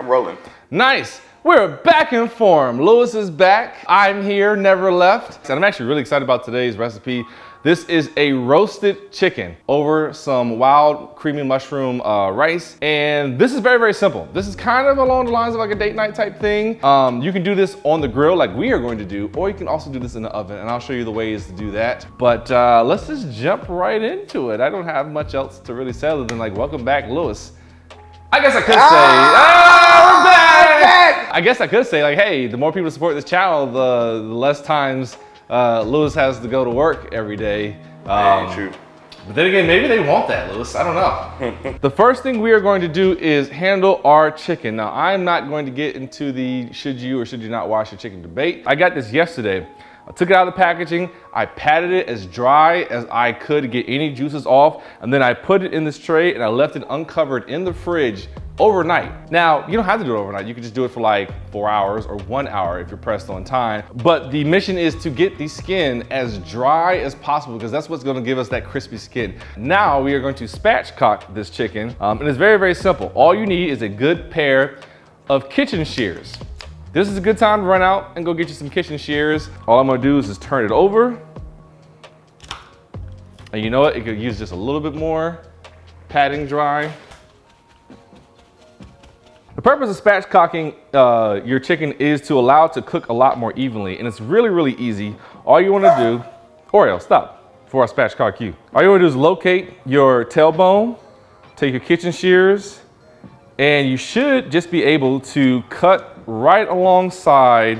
I'm rolling. Nice. We're back in form. Lewis is back. I'm here, never left. And I'm actually really excited about today's recipe. This is a roasted chicken over some wild creamy mushroom rice. And this is very, very simple. This is kind of along the lines of like a date night type thing. You can do this on the grill like we are going to do, or you can also do this in the oven, and I'll show you the ways to do that. But let's just jump right into it. I don't have much else to really say other than like, welcome back, Lewis. I guess I could say, we're back! I guess I could say like, hey, the more people support this channel, the less times Lewis has to go to work every day. True. But then again, maybe they want that, Lewis. I don't know. The first thing we are going to do is handle our chicken. Now, I'm not going to get into the should you or should you not wash your chicken debate. I got this yesterday. I took it out of the packaging, I patted it as dry as I could to get any juices off, and then I put it in this tray and I left it uncovered in the fridge overnight. Now, you don't have to do it overnight. You can just do it for like 4 hours or 1 hour if you're pressed on time. But the mission is to get the skin as dry as possible because that's what's gonna give us that crispy skin. Now we are going to spatchcock this chicken, and it's very, very simple. All you need is a good pair of kitchen shears. This is a good time to run out and go get you some kitchen shears. All I'm gonna do is just turn it over. And you know what? It could use just a little bit more patting dry. The purpose of spatchcocking your chicken is to allow it to cook a lot more evenly. And it's really, really easy. All you wanna do, Oreo, stop before I spatchcock you. All you wanna do is locate your tailbone, take your kitchen shears, and you should just be able to cut right alongside.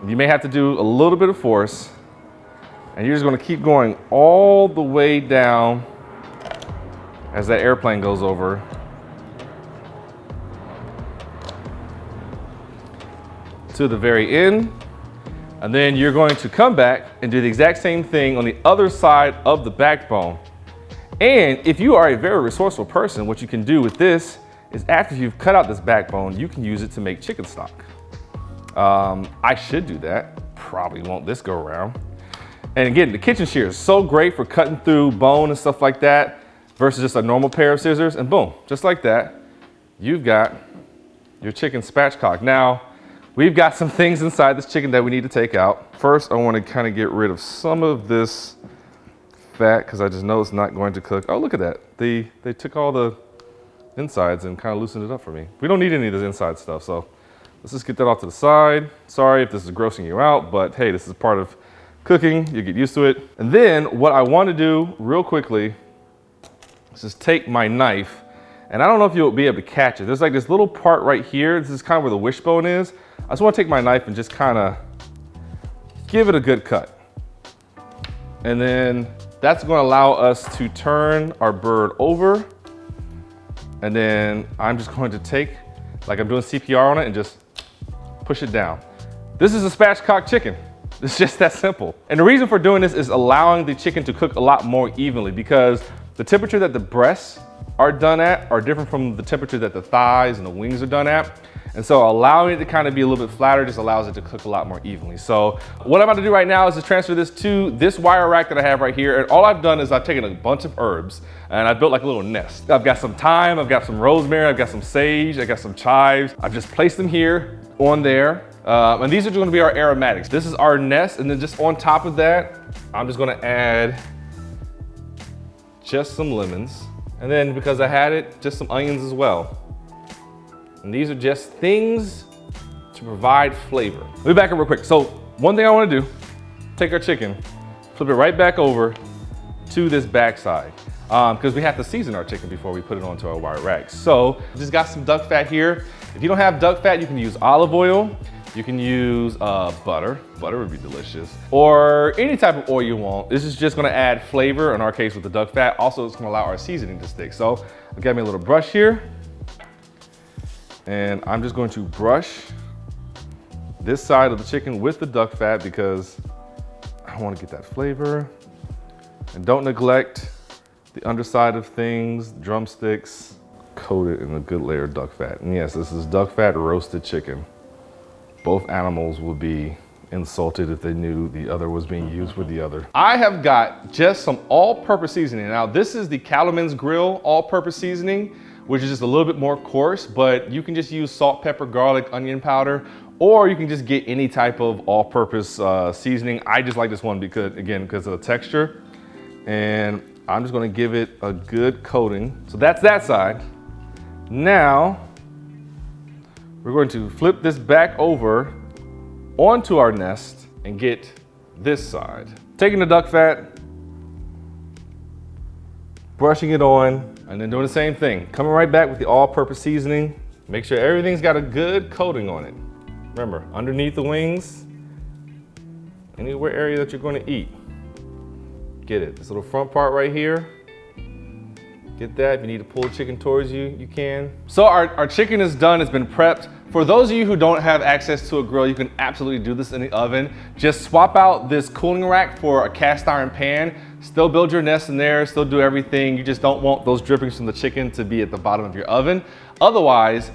You may have to do a little bit of force, and you're just gonna keep going all the way down as that airplane goes over. To the very end, and then you're going to come back and do the exact same thing on the other side of the backbone. And if you are a very resourceful person, what you can do with this is after you've cut out this backbone, you can use it to make chicken stock. I should do that. Probably won't this go around. And again, the kitchen shear is so great for cutting through bone and stuff like that versus just a normal pair of scissors. And boom, just like that, you've got your chicken spatchcock. Now, we've got some things inside this chicken that we need to take out. First, I want to kind of get rid of some of this fat because I just know it's not going to cook. Oh, look at that. They took all the insides and kind of loosened it up for me. We don't need any of this inside stuff, so let's just get that off to the side. Sorry if this is grossing you out, but hey, this is part of cooking. You get used to it. And then what I want to do real quickly is just take my knife, and I don't know if you'll be able to catch it. There's like this little part right here. This is kind of where the wishbone is. I just want to take my knife and just kind of give it a good cut. And then that's going to allow us to turn our bird over. And then I'm just going to take, like I'm doing CPR on it, and just push it down. This is a spatchcock chicken. It's just that simple. And the reason for doing this is allowing the chicken to cook a lot more evenly because the temperature that the breasts are done at are different from the temperature that the thighs and the wings are done at. And so allowing it to kind of be a little bit flatter just allows it to cook a lot more evenly. So what I'm about to do right now is to transfer this to this wire rack that I have right here. And all I've done is I've taken a bunch of herbs and I built like a little nest. I've got some thyme, I've got some rosemary, I've got some sage, I got some chives. I've just placed them here on there. And these are going to be our aromatics. This is our nest. And then just on top of that, I'm just going to add just some lemons. And then because I had it, just some onions as well. And these are just things to provide flavor. Let me back up real quick. So one thing I want to do, take our chicken, flip it right back over to this backside because we have to season our chicken before we put it onto our wire rack. So just got some duck fat here. If you don't have duck fat, you can use olive oil. You can use butter. Butter would be delicious. Or any type of oil you want. This is just gonna add flavor, in our case with the duck fat. Also, it's gonna allow our seasoning to stick. So I got me a little brush here. And I'm just going to brush this side of the chicken with the duck fat because I want to get that flavor. And don't neglect the underside of things, drumsticks, coated in a good layer of duck fat. And yes, this is duck fat roasted chicken. Both animals would be insulted if they knew the other was being used with the other. I have got just some all-purpose seasoning. Now, this is the Cattleman's Grill all-purpose seasoning. which is just a little bit more coarse, but you can just use salt, pepper, garlic, onion powder, or you can just get any type of all-purpose seasoning. I just like this one because, again, because of the texture. And I'm just gonna give it a good coating. So that's that side. Now, we're going to flip this back over onto our nest and get this side. Taking the duck fat, brushing it on, and then doing the same thing. Coming right back with the all-purpose seasoning. Make sure everything's got a good coating on it. Remember, underneath the wings, anywhere area that you're going to eat. Get it. This little front part right here. Get that. If you need to pull the chicken towards you, you can. So our chicken is done. It's been prepped. For those of you who don't have access to a grill, you can absolutely do this in the oven. Just swap out this cooling rack for a cast iron pan. Still build your nest in there, still do everything. You just don't want those drippings from the chicken to be at the bottom of your oven. Otherwise,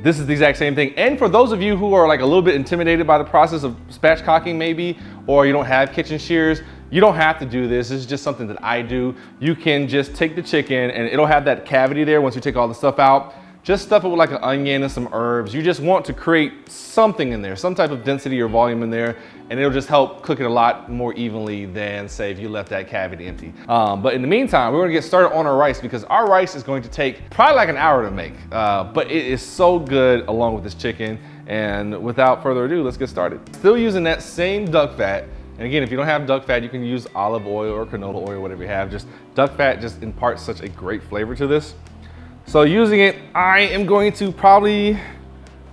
this is the exact same thing. And for those of you who are like a little bit intimidated by the process of spatchcocking maybe, or you don't have kitchen shears, you don't have to do this. This is just something that I do. You can just take the chicken and it'll have that cavity there once you take all the stuff out. Just stuff it with like an onion and some herbs. You just want to create something in there, some type of density or volume in there, and it'll just help cook it a lot more evenly than, say, if you left that cavity empty. But in the meantime, we're gonna get started on our rice because our rice is going to take probably like an hour to make, but it is so good along with this chicken. And without further ado, let's get started. Still using that same duck fat. And again, if you don't have duck fat, you can use olive oil or canola oil, whatever you have. Just duck fat just imparts such a great flavor to this. So using it, I am going to probably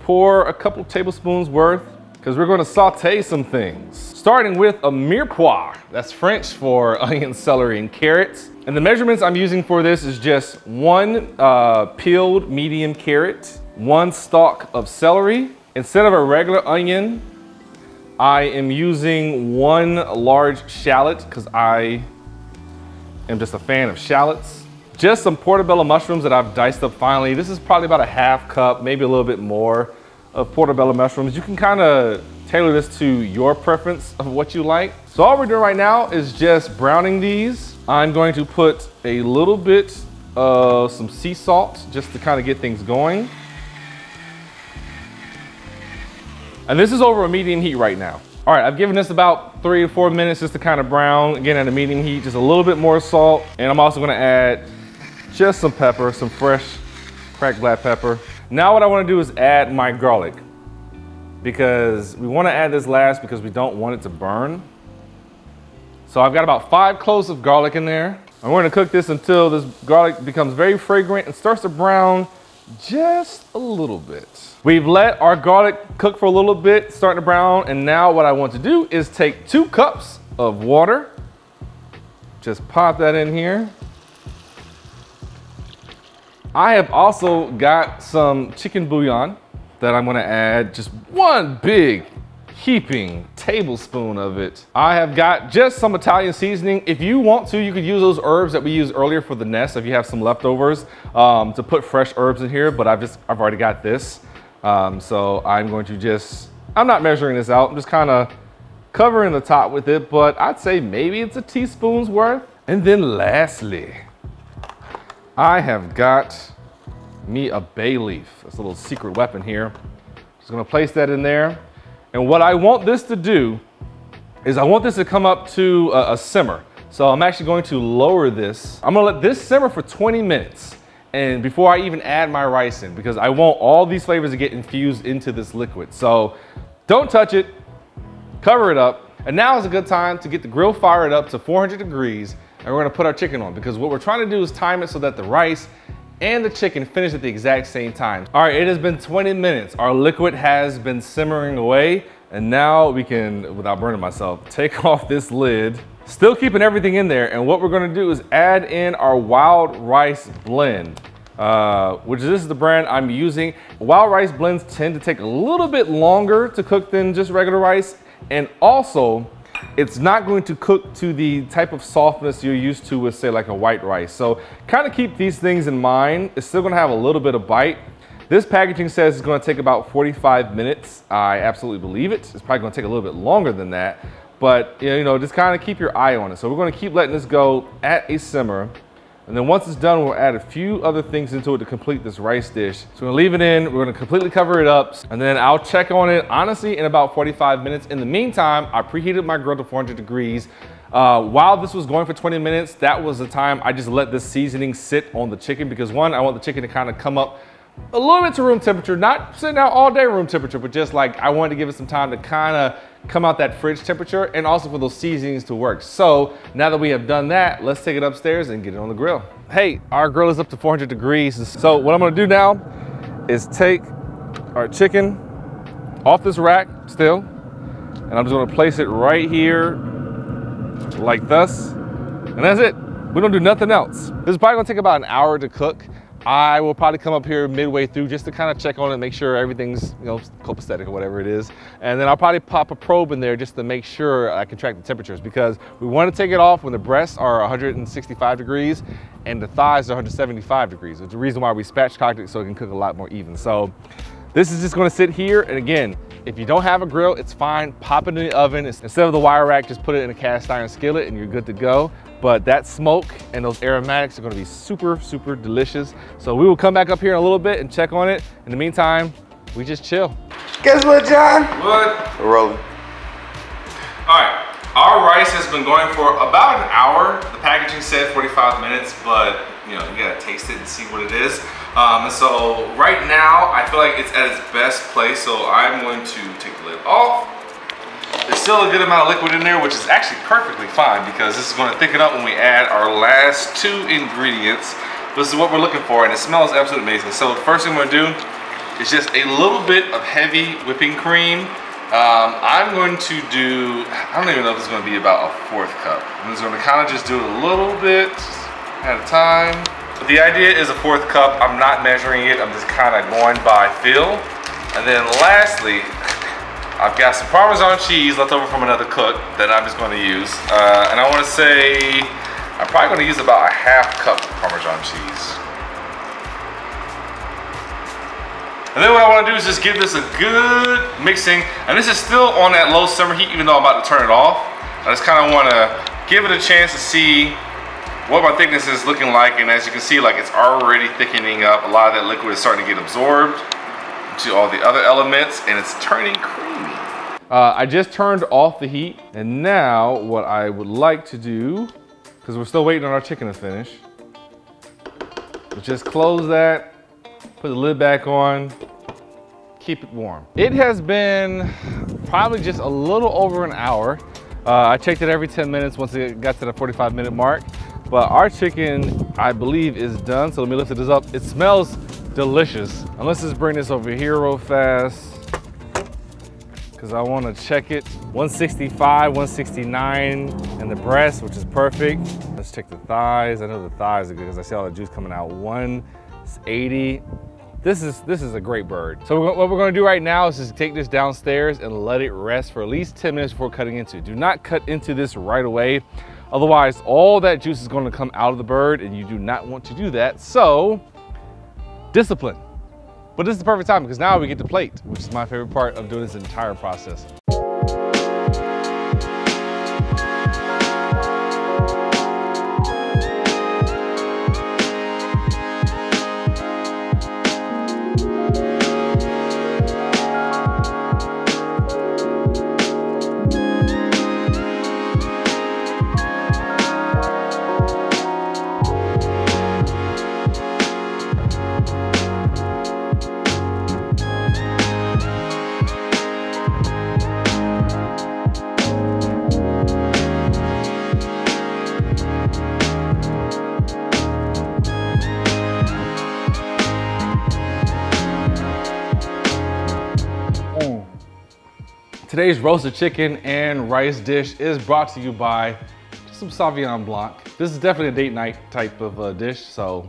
pour a couple tablespoons worth because we're going to saute some things. Starting with a mirepoix, that's French for onion, celery, and carrots. And the measurements I'm using for this is just one peeled medium carrot, one stalk of celery. Instead of a regular onion, I am using one large shallot because I am just a fan of shallots. Just some portobello mushrooms that I've diced up finely. This is probably about a half cup, maybe a little bit more of portobello mushrooms. You can kind of tailor this to your preference of what you like. So all we're doing right now is just browning these. I'm going to put a little bit of some sea salt just to kind of get things going. And this is over a medium heat right now. All right, I've given this about 3 to 4 minutes just to kind of brown. Again, at a medium heat, just a little bit more salt. And I'm also gonna add just some pepper, some fresh cracked black pepper. Now what I wanna do is add my garlic because we wanna add this last because we don't want it to burn. So I've got about 5 cloves of garlic in there. I'm gonna cook this until this garlic becomes very fragrant and starts to brown just a little bit. We've let our garlic cook for a little bit, starting to brown, and now what I want to do is take 2 cups of water. Just pop that in here. I have also got some chicken bouillon that I'm gonna add just 1 big heaping tablespoon of it. I have got just some Italian seasoning. If you want to, you could use those herbs that we used earlier for the nest if you have some leftovers to put fresh herbs in here, but I've already got this. So I'm going to I'm not measuring this out. I'm just kind of covering the top with it, but I'd say maybe it's a teaspoon's worth. And then lastly, I have got me a bay leaf. It's a little secret weapon here. Just gonna place that in there. And what I want this to do is I want this to come up to a simmer. So I'm actually going to lower this. I'm gonna let this simmer for 20 minutes. And before I even add my rice in, because I want all these flavors to get infused into this liquid. So don't touch it, cover it up. And now is a good time to get the grill fired up to 400 degrees. And we're gonna put our chicken on because what we're trying to do is time it so that the rice and the chicken finish at the exact same time. All right, it has been 20 minutes. Our liquid has been simmering away. And now we can, without burning myself, take off this lid. Still keeping everything in there, and what we're gonna do is add in our wild rice blend, which this is the brand I'm using. Wild rice blends tend to take a little bit longer to cook than just regular rice, and also, it's not going to cook to the type of softness you're used to with, say, like a white rice. So kind of keep these things in mind. It's still gonna have a little bit of bite. This packaging says it's gonna take about 45 minutes. I absolutely believe it. It's probably gonna take a little bit longer than that. But you know, just kind of keep your eye on it. So we're gonna keep letting this go at a simmer And then once it's done, we'll add a few other things into it to complete this rice dish. So we're gonna leave it in, we're gonna completely cover it up, and then I'll check on it, honestly, in about 45 minutes. In the meantime, I preheated my grill to 400 degrees. While this was going for 20 minutes, that was the time I just let this seasoning sit on the chicken because one, I want the chicken to kind of come up a little bit to room temperature, not sitting out all day room temperature, but just like I wanted to give it some time to kind of come out that fridge temperature and also for those seasonings to work. So now that we have done that, let's take it upstairs and get it on the grill. Hey, our grill is up to 400 degrees. So what I'm gonna do now is take our chicken off this rack still, and I'm just gonna place it right here like this, and that's it. We don't do nothing else. This is probably gonna take about an hour to cook. I will probably come up here midway through just to kind of check on it and make sure everything's, you know, copacetic or whatever it is. And then I'll probably pop a probe in there just to make sure I can track the temperatures because we want to take it off when the breasts are 165 degrees and the thighs are 175 degrees. It's the reason why we spatchcocked it so it can cook a lot more even. So this is just going to sit here. And again, if you don't have a grill, it's fine. Pop it in the oven. Instead of the wire rack, just put it in a cast iron skillet and you're good to go. But that smoke and those aromatics are gonna be super, super delicious. So we will come back up here in a little bit and check on it. In the meantime, we just chill. Guess what, John? What? We're rolling. All right, our rice has been going for about an hour. The packaging said 45 minutes, but you know, you gotta taste it and see what it is. So right now, I feel like it's at its best place. So I'm going to take the lid off. There's still a good amount of liquid in there, which is actually perfectly fine because this is going to thicken up when we add our last two ingredients. This is what we're looking for, and it smells absolutely amazing. So the first thing I'm going to do is just a little bit of heavy whipping cream. I'm going to do, I don't even know if it's going to be about a 1/4 cup. I'm just going to kind of just do it a little bit at a time. But the idea is a 1/4 cup. I'm not measuring it. I'm just kind of going by feel. And then lastly, I've got some Parmesan cheese left over from another cook that I'm just going to use. And I want to say I'm probably going to use about a 1/2 cup of Parmesan cheese. And then what I want to do is just give this a good mixing. And this is still on that low simmer heat, even though I'm about to turn it off. I just kind of want to give it a chance to see what my thickness is looking like. And as you can see, like it's already thickening up. A lot of that liquid is starting to get absorbed to all the other elements, and it's turning creamy. I just turned off the heat, and now what I would like to do, because we're still waiting on our chicken to finish, is just close that, put the lid back on, keep it warm. It has been probably just a little over an hour. I checked it every 10 minutes once it got to the 45-minute mark, but our chicken, I believe, is done. So let me lift this up. It smells delicious. And let's just bring this over here real fast because I want to check it. 165, 169 in the breast, which is perfect. Let's check the thighs. I know the thighs are good because I see all the juice coming out. 180. This is a great bird. So what we're going to do right now is just take this downstairs and let it rest for at least 10 minutes before cutting into it. Do not cut into this right away. Otherwise, all that juice is going to come out of the bird and you do not want to do that. So discipline. But this is the perfect time because now we get to plate, which is my favorite part of doing this entire process. Today's roasted chicken and rice dish is brought to you by some Sauvignon Blanc. This is definitely a date night type of dish, so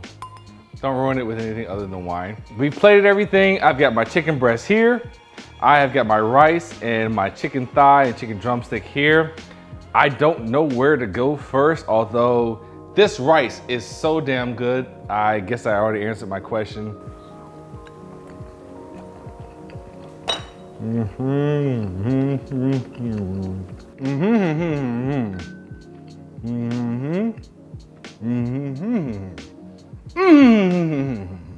don't ruin it with anything other than wine. We've plated everything. I've got my chicken breast here. I have got my rice and my chicken thigh and chicken drumstick here. I don't know where to go first, although this rice is so damn good. I guess I already answered my question. Mm-hmm. Mm-hmm.